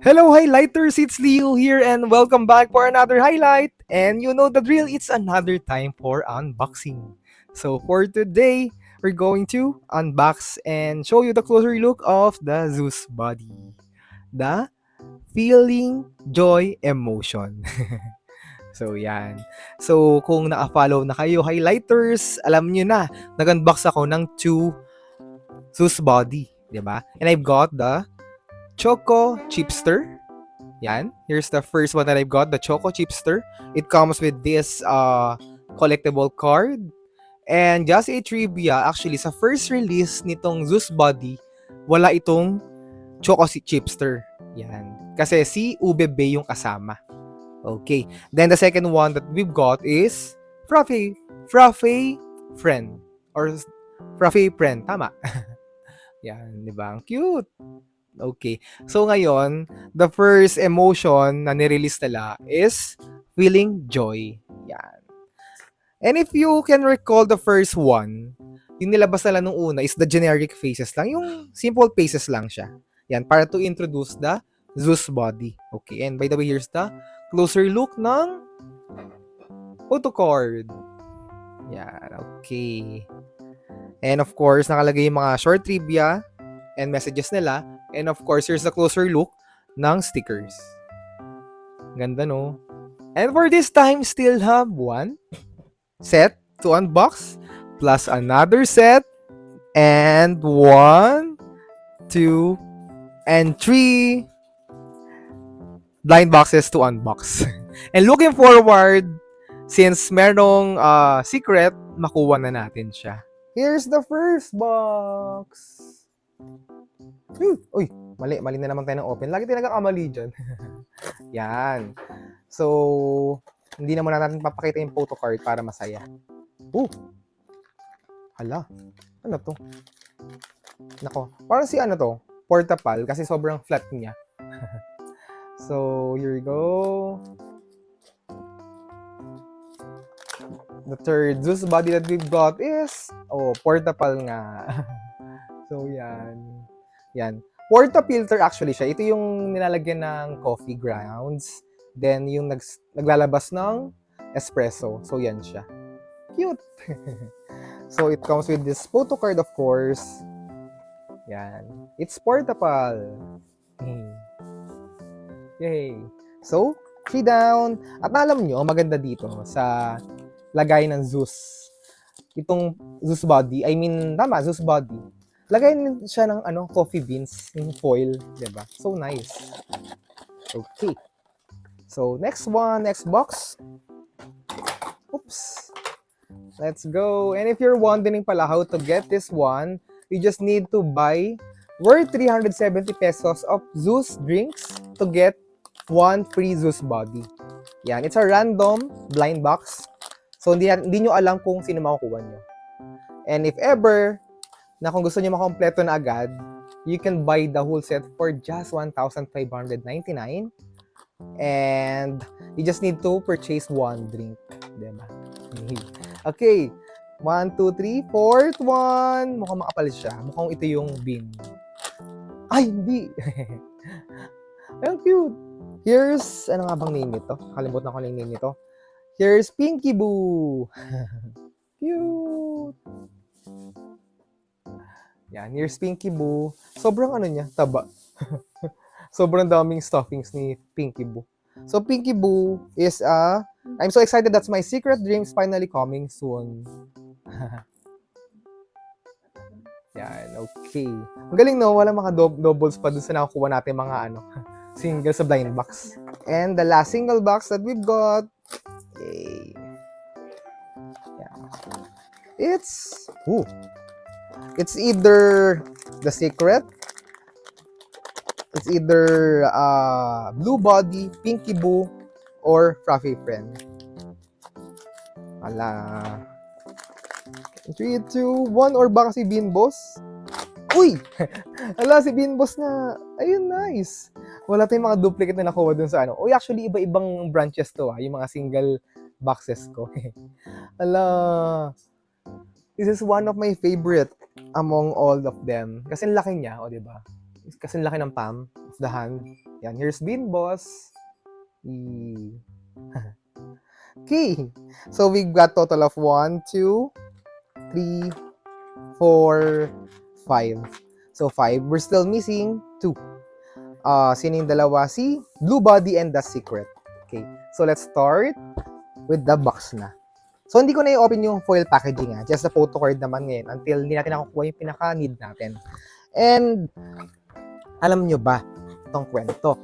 Hello, highlighters! It's Leo here, and welcome back for another highlight. And you know the drill, it's another time for unboxing. So, for today, we're going to unbox and show you the closer look of the Zeus body. The feeling, joy, emotion. So, yan. So, kung naka-follow na kayo, highlighters, alam nyo na, nag-unbox ako ng two Zeus body. 'Di ba? And I've got the Choco Chipster. Yan. Here's the first one that I've got, the Choco Chipster. It comes with this collectible card. And just a trivia, actually, sa first release nitong Zeus Body, wala itong Choco Chipster. Yan. Kasi si Ubebe yung kasama. Okay. Then the second one that we've got is Frappe Friend. Or Frappe Friend. Tama. Yan, di ba? Ang cute. Okay. So ngayon, the first emotion na nirelease nila is feeling joy. Yan. And if you can recall the first one, yung nilabas nila nung una is the generic faces lang. Yung simple faces lang siya. Yan, para to introduce the Zeus body. Okay, and by the way, here's the closer look ng photo card. Yan, okay. And of course, nakalagay yung mga short trivia and messages nila. And of course, here's a closer look ng stickers. Ganda, no? And for this time, still have one set to unbox, plus another set, and 1, 2, and 3 blind boxes to unbox. And looking forward, since merong secret, makuha na natin siya. Here's the first box. Uy, mali na naman tayo ng open. Lagi tayo nagkakamali dyan. Yan. So, hindi na muna natin papakita yung photo card para masaya. Hala. Ano to? Nako. Parang si ano to? Portapal kasi sobrang flat niya. So, here we go. The third Zeus body that we've got is, portapal nga. So, yan. Yan. Porta-filter actually siya. Ito yung nilalagyan ng coffee grounds. Then, yung naglalabas ng espresso. So, yan siya. Cute! So, it comes with this photo card, of course. Yan. It's portable. Yay! So, 3 down. At alam nyo, maganda dito sa lagay ng Zeus. Itong Zeus body, Zeus body. Lagay siya ng coffee beans, yung foil, 'di ba? So nice. Okay. So next box. Oops. Let's go. And if you're wondering pala how to get this one, you just need to buy worth 370 pesos of Zeus drinks to get one free Zeus body. Yan, it's a random blind box. So hindi nyo alam kung sino makukuha nyo. And if ever na kung gusto niyo makompleto na agad, you can buy the whole set for just 1,599. And you just need to purchase one drink. Diba? Okay. 1, 2, 3, fourth one. Mukhang makapalit siya. Mukhang ito yung bin. Ay, hindi. Ay, ang cute. Here's, ano nga bang name nito? Kalimutan ko lang yung name nito. Here's Pinky Boo. Cute. Yan, here's Pinky Boo. Sobrang niya, taba. Sobrang daming stuffings ni Pinky Boo. So, Pinky Boo is I'm so excited, that's my secret dreams finally coming soon. Yan, okay. Ang galing, no? Walang mga doubles pa dun sa nakakuha natin mga single sa blind box. And the last single box that we've got, yay. Yeah. It's either the secret, it's either Blue Body, Pinky Boo, or Fluffy Friend. Ala. 3, 2, 1, or baka si Bean Boss? Uy! Ala, si Bean Boss na. Ayun, nice. Wala tayong mga duplicate na nakuha dun sa Uy, actually, iba-ibang branches to yung mga single boxes ko. Ala. This is one of my favorite among all of them. Kasi laki niya, di ba? Kasi laki ng palm of the hand. Yan, here's Bean Boss. Okay. So we've got total of 1, 2, 3, 4, 5. So 5. We're still missing 2. Sino yung dalawa? Si Blue Body and The Secret. Okay. So let's start with the box na. So, hindi ko na i-open yung foil packaging, just the photo card naman ngayon until hindi natin nakukuha yung pinaka-need natin. And, alam nyo ba itong kwento?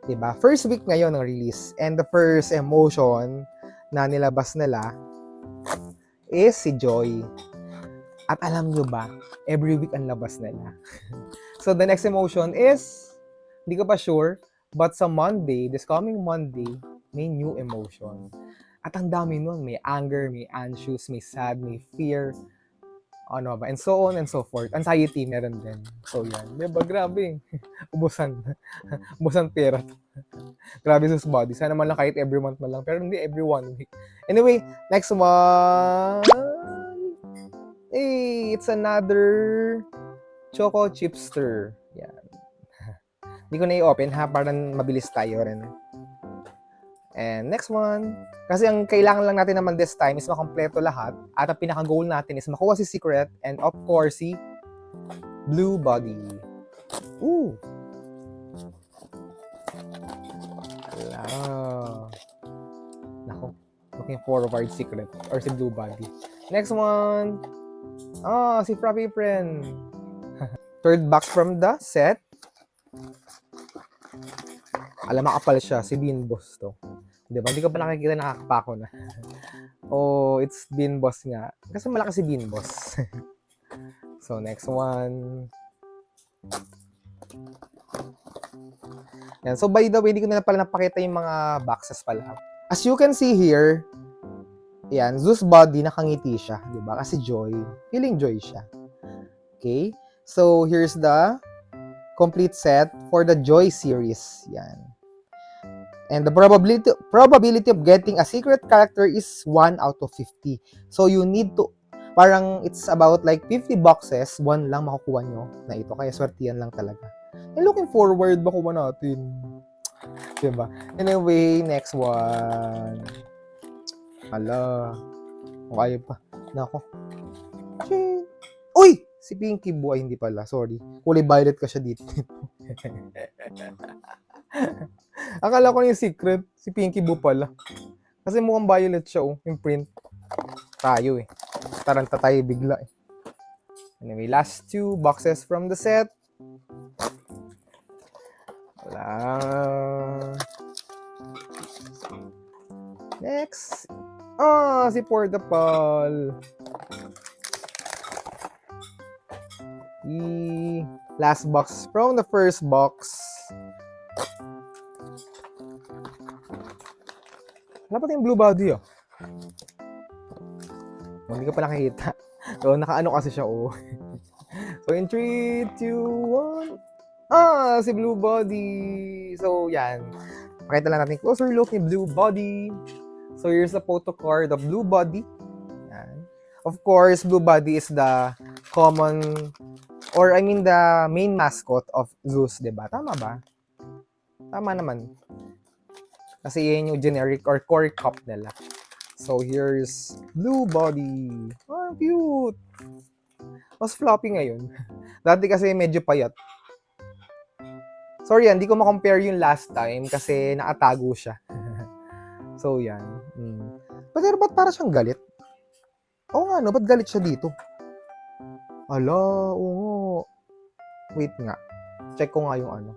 Diba? First week ngayon ng release, and the first emotion na nilabas nila is si Joy. At alam nyo ba, every week ang labas nila. So, the next emotion is, hindi ko pa sure, but sa Monday, this coming Monday, may new emotion. At ang dami nun, may anger, may anxious, may sad, may fear, ano ba, and so on and so forth. Anxiety, meron din. So yan, diba, grabe. Ubusan. Ubusan pera. Grabe sa body. Sana man lang kahit every month man lang, pero hindi every 1 week. Anyway, next one. Hey, it's another Choco Chipster. Yan. Hindi ko na i-open ha, para mabilis tayo rin. And next one. Kasi ang kailangan lang natin naman this time is makompleto lahat. At ang pinaka-goal natin is makuha si Secret and of course si Blue Body. Ooh! Wow. Nako. Looking forward Secret or si Blue Body. Next one. Si Frappy Friend. Third box from the set. Alam, makapal siya. Si Bean Boss to. Diba? Hindi ko pa nakikita, nakakapako na. Oh, it's Bean Boss nga. Kasi malaki si Bean Boss. So, next one. Yan. So, by the way, hindi ko na pala napakita yung mga boxes pala. As you can see here, yan, Zeus Body, nakangiti siya. Diba? Kasi joy. Feeling joy siya. Okay? So, here's the complete set for the Joy series. Yan. And the probability of getting a secret character is 1 out of 50. So, you need to, parang it's about like 50 boxes, 1 lang makukuha nyo na ito. Kaya swertihan lang talaga. And looking forward, makuha natin. Diba? Anyway, next one. Hala. Okay pa. Nako. Uy! Si Pinky Boo ay hindi pala. Sorry. Kulay violet ka siya dito. Akala ko na yung Secret. Si Pinky Boo pala. Kasi mukhang violet siya, yung print. Tayo eh. Taranta tayo bigla eh. Anyway, last 2 boxes from the set. Wala. Next. Si Portapal. Last box from the first box. Wala pa tayong Blue Body, Hindi ka pa nakikita. So, nakaano kasi siya, So, in 3, 2, 1. Si Blue Body. So, yan. Pakita lang natin closer look ni Blue Body. So, here's the photo card of Blue Body. Yan. Of course, Blue Body is the common, or I mean the main mascot of Zeus, diba? Tama ba? Tama naman. Kasi yan yung generic or core cup nila. So, here's Blue Body. Cute! Mas floppy ngayon. Dati kasi medyo payat. Sorry, hindi ko ma-compare yung last time kasi nakatago siya. So, yan. Pero ba't para siyang galit? Oo nga, no? Ba't galit siya dito? Ala, oo. Wait nga. Check ko nga yung ano.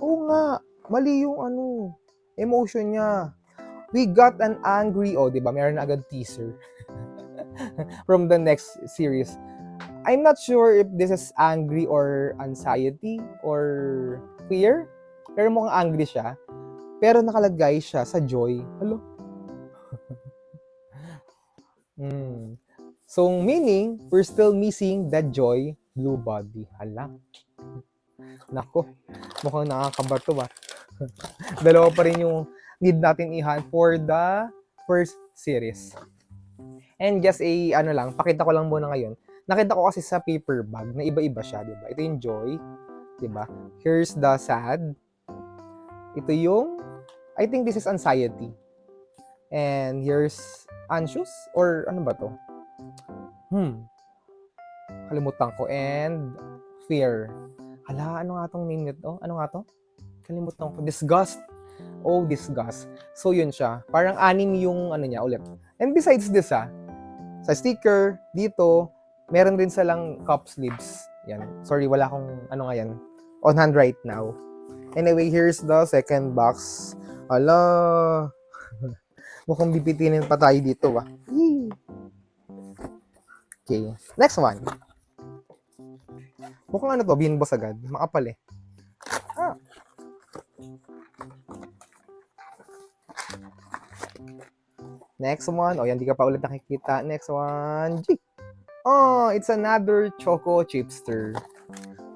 Oo nga. Mali yung ano. Emotion niya. We got an angry, diba? Meron na agad teaser. From the next series. I'm not sure if this is angry or anxiety or fear. Pero mukhang angry siya. Pero nakalagay siya sa joy. Hello? So, meaning, we're still missing the joy Blue Body. Hala. Nako. Mukhang nakakabato ba? Dalawa pa rin yung need natin i-hunt for the first series. And just pakita ko lang muna ngayon. Nakita ko kasi sa paper bag na iba-iba siya, diba? Ito yung Joy. Diba? Here's the sad. Ito yung, I think this is anxiety. And here's anxious? Or ano ba to? Kalimutan ko. And fear. Hala, ano nga tong name nito? Ano nga to? Kalimutan ko. Disgust. Oh, disgust. So, yun siya. Parang anim yung ano niya ulit. And besides this, sa sticker, dito, meron rin silang cup sleeves. Yan. Sorry, wala akong ano nga yan. On hand right now. Anyway, here's the second box. Hala. Mukhang bibitinin pa tayo dito, ba? Okay. Next one. Mukhang ano to, Bean Boss agad. Makapal eh. Next one. Oh, yan, di ka pa ulit nakikita. Next one. G. Oh, it's another Choco Chipster.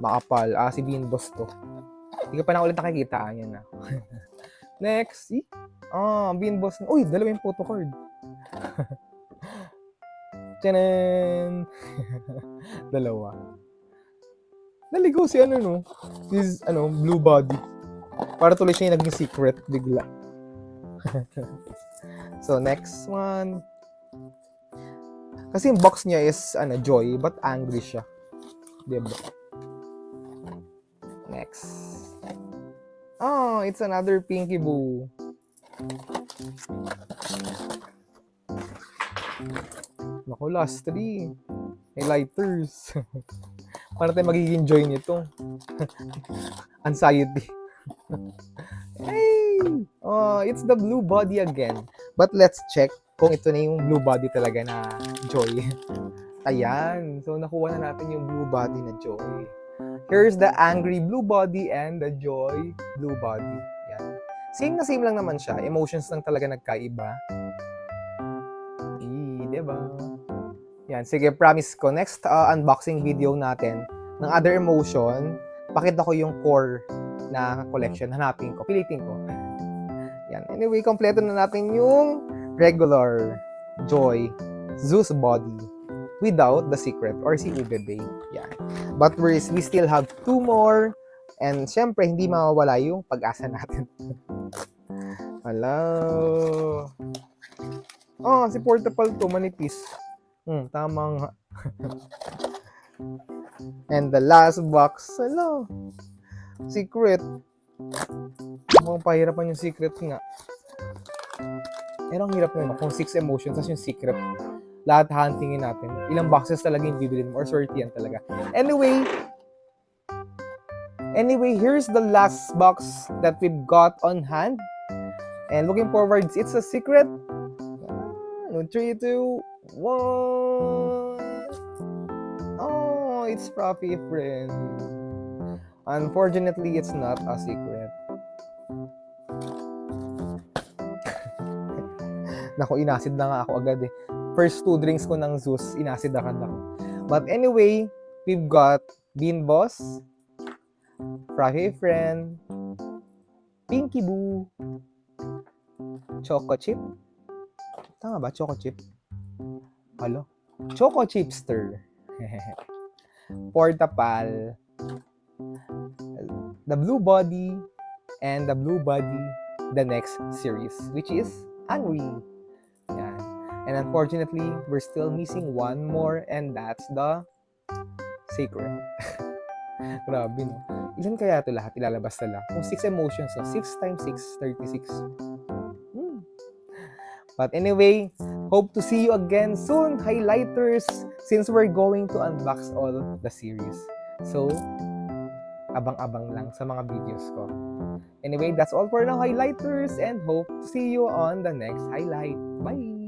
Makapal. Si Bean Boss to. Di ka pa na ulit nakikita. Yan na. Next. Bean Boss. Uy, dalawa yung photo card. Tiyanan! Dalawa. Naligaw si no? This, blue body. Para tuloy siya yung naging secret bigla. So, next one. Kasi yung box niya is, joy, but angry siya. Diba? Next. Oh, it's another Pinky Boo. Naku, last 3. May lighters. Paano tayo magiging joy nito? Anxiety. Hey! Oh, it's the blue body again. But let's check kung ito na yung blue body talaga na joy. Ayan. So, nakuha na natin yung blue body na joy. Here's the angry blue body and the joy blue body. Yan. Same na same lang naman siya. Emotions lang talaga nagkaiba. Diba? Yan. Sige, promise ko. Next unboxing video natin ng other emotion, pakita ko yung core na collection. Hanapin ko. Pilitin ko. Yan. Anyway, kompleto na natin yung regular joy Zeus body without the secret or si Ubebe. Yan. But we still have 2 more. And syempre, hindi mawawala yung pag-asa natin. Hello. Si portable to, manipis. Tama nga. And the last box, hello. Secret. Mukhang pahirapan yung secret nga. Pero ang hirap naman kung 6 emotions, tas yung secret. Lahat huntingin natin. Ilang boxes talaga yung bibilin mo or sortian talaga. Anyway, here's the last box that we've got on hand. And looking forward, it's a secret. 3, 2, 1. Oh, it's Fluffy Friend. Unfortunately, it's not a secret. Naku, inasid na nga ako agad eh. First 2 drinks ko ng Zeus, inasid agad ako. But anyway, we've got Bean Boss, Fluffy Friend, Pinky Boo, Choco Chip. Tama ba? Choco Chip? Halo? Choco Chipster. Portapal. The Blue Body. And the Blue Body, the next series, which is Angry. Yan. And unfortunately, we're still missing 1 more, and that's the Secret. Grabe, no? Ilan kaya ito lahat ilalabas nila? Kung 6 emotions, so 6 times 6, 36. But anyway, hope to see you again soon, highlighters, since we're going to unbox all the series. So, abang-abang lang sa mga videos ko. Anyway, that's all for now, highlighters, and hope to see you on the next highlight. Bye!